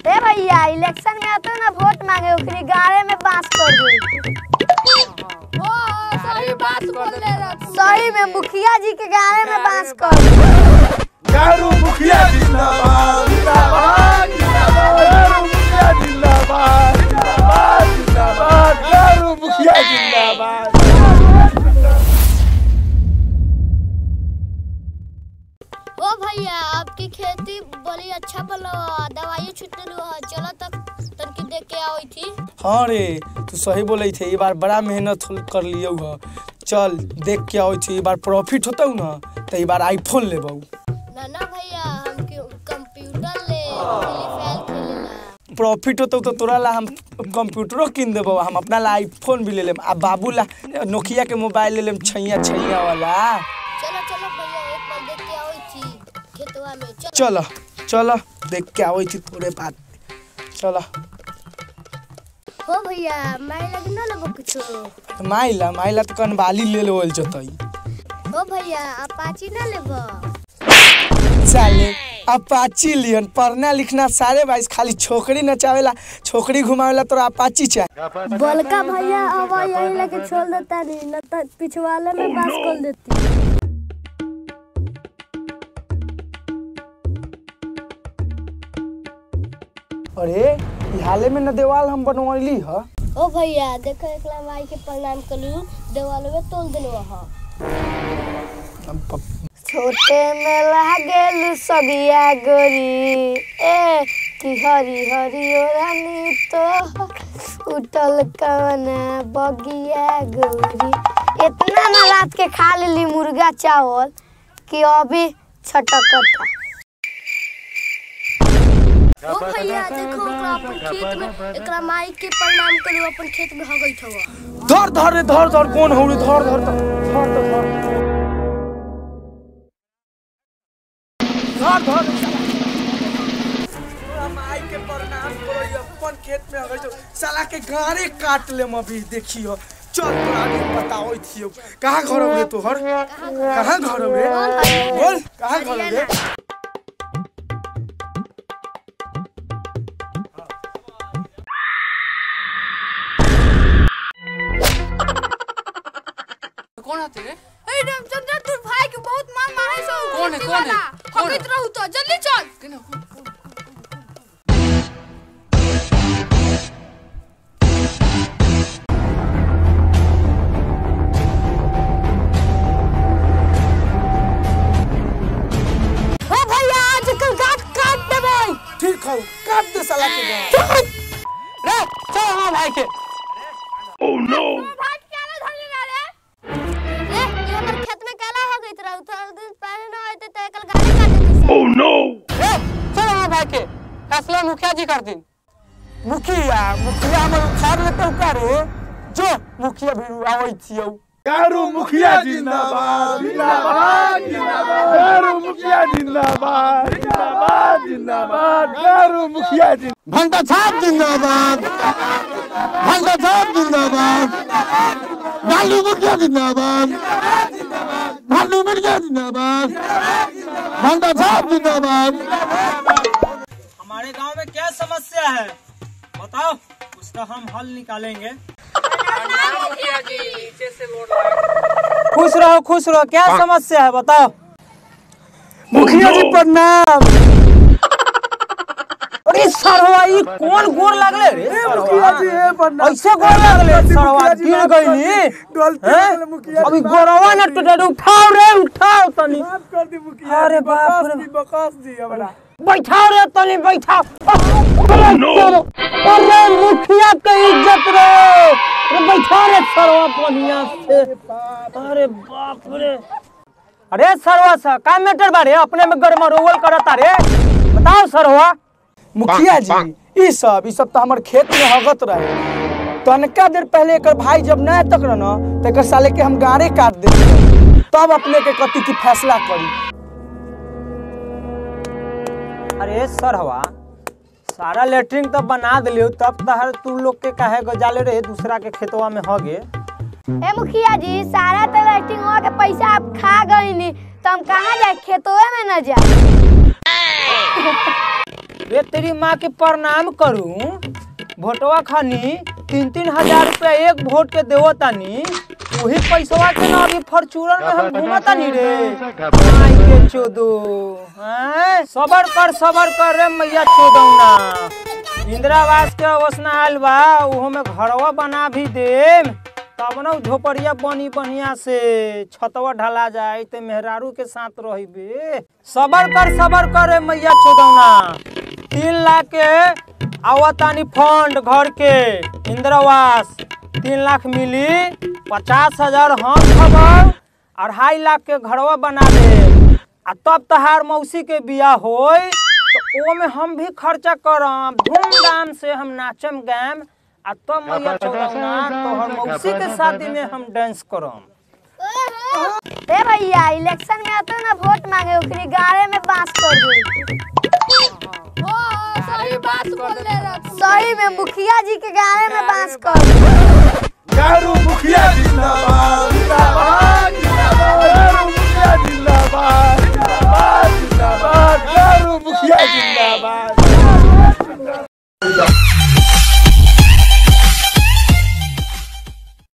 ए भैया इलेक्शन में आते ना वोट मांगे ओकरी गाड़े में बांस कर दो। सही बात बोल रहे। सही में मुखिया जी के गाड़े में बांस कर दो। गारू मुखिया जिंदाबाद जिंदाबाद जिंदाबाद। गारू मुखिया जिंदाबाद जिंदाबाद जिंदाबाद। गारू मुखिया जिंदाबाद। ओ भैया आपकी खेती बड़ी अच्छा बलवा दवाई छुटल हुआ चलो तक तनकी देख के आई थी। हाँ रे तू सही बोले थे। ये बार बड़ा मेहनत कर लियो ह। चल देख के आई थी। ये बार प्रॉफिट होता ना तो ये बार आईफोन ले बहु। ना भैया हम कंप्यूटर ले फाइल खेलेला। प्रॉफिट होता तो तोरा ला हम कंप्यूटरो किन देबो। हम अपना ला आईफोन भी ले लेम। आ बाबू ला नोकिया के मोबाइल ले लेम छैया वाला। चलो चलो भैया एक बार देख के आई थी खेतवा में। चलो चलो देख के आई थी तोरे बात। चलो हो भैया माई लगना लेबो कुछो। माइला तो कनवाली ले लेवल जतई। हो भैया अपाची ना लेबो। चले अपाची लियन पढ़ना लिखना सारे बाईस खाली छोकरी नचावेला छोकरी घुमावेला तो अपाची चाहिए। बलका भैया अब यही लेके छोड़ देता नहीं न तो पिछवाले में बांस कर देती। अरे हाले में न देवाल हम बनवली ह। ओ भैया देखो एकला माई के प्रणाम कलू देवाल में तोल देलो ह। छोटे में लागेल सदिया गोरी ए कि हरी हरी ओरानी तो उठल कवना बगिया गोरी। इतना ना रात के खा लेली मुर्गा चावल कि अभी छटकता। ओ भैया देखो ओकरा अपन खेत में एकरा माई के प्रणाम करू अपन खेत में हगैत हवा। धर कौन हो रे धर माई के प्रणाम करो अपन खेत में हगैत साला के गारे काट लेम अभी देखियो। चल तो आगे बताओ थियो कहां घर हो रे तोहर कहां घर हो रे बोल कहां घर हो रे। कौन आते रे? ए रामचंद्र तू भाई के बहुत मार मारे सो। कौन है? हगैत रहू तो जल्दी चल। ओ भैया आजकल काट दे भाई। ठीक हो काट दे साला के गार रे। चल हमार भाई के। ओह नो भाई केला धरले ना रे। ए ये हमर खेत में केला हगैत रहू तो दिन पहले ना आते त एकल गाड़ी काट देती। ओह नो रे चल हमार भाई के फैसला मुखिया जी कर दिन। मुखिया हमर उखाड़ लेते का रे जो मुखिया भी आवै छियौ। गारू मुखिया जिंदाबाद जिंदाबाद जिंदाबाद। गारू मुखिया जिंदाबाद जिंदाबाद जिंदाबाद। गारू मुखिया जिंदाबाद। भंटा छाप जिंदाबाद। भंटा छाप जिंदाबाद। भालू मुखिया जिंदाबाद। भालू मुखिया जिंदाबाद। भंटा छाप जिंदाबाद। हमारे गांव में क्या समस्या है बताओ उसका हम हल निकालेंगे। खुश रहो क्या समस्या है बताओ। मुखिया जी प्रणाम। अरे सरवा ई कौन गोर लागले रे मुखिया जी प्रणाम। ऐसे गोर लागले सरवा गिर गईनी गलती मुखिया। अभी गोरवा न टूटे उठाओ तनी माफ कर दी मुखिया। अरे बाप रे बकवास दी हमरा। बैठाओ रे तनी बैठाओ। अरे मुखिया के इज्जत रे बैठा रे सरवा पनिया से। अरे बाप रे। अरे सरवा सा का मैटर बारे अपने में गरमरोवल करता रे बताओ सरवा। मुखिया जी ई सब तो हमर खेत में हगत रहे। तनका देर पहले एकर भाई जब न तक रहना तो एकर साले के हम गारे काट देते तब अपने के कति की फैसला करी। अरे सरवा सारा लेटरिन तो बना दिलियो तब तहर तू लोग के काहे गजाले रहे दूसरा के खेतवा में हगे। ए मुखिया जी सारा तो लैट्रिन हुआ के पैसा आप खा गई नी तो हम कहाँ जाए खेतों में न जाए। रे तेरी माँ के प्रणाम करूं। वोटवा खानी 3-3 हजार रुपया एक वोट के देवो तानी, वही पैसवा के ना अभी फॉर्चूनर में हम घूमतानी रे। आई के चोदो सबर कर रे मैया चोदौना। इंदिरा आवास के योजना आयल बा, उहो में घरवा बना भी दे, तब ना झोपड़िया बनी बढ़िया से छतवा ढला जाए ते मेहरारू के साथ रहिबे। सबर कर रे मैया चोदौना। 3 लाख के आवतानी फंड घर के इंदिरा आवास 3 लाख मिली, 50,000 हम खबर, 2.5 लाख के घरवा बना दे। आ तब तहार मौसी के बियाह होई तो ओ में हम भी खर्चा करम, धूमधाम से हम नाचम गायम। आ तब मैया चौदौना तोहर मौसी के शादी में हम डांस करम। ए भैया इलेक्शन में आते ना वोट मांगे, ओकरी गाड़े में बांस कर दे। सही बात बोल ले रहा। सही में मुखिया जी के गाड़े में बांस कर दे।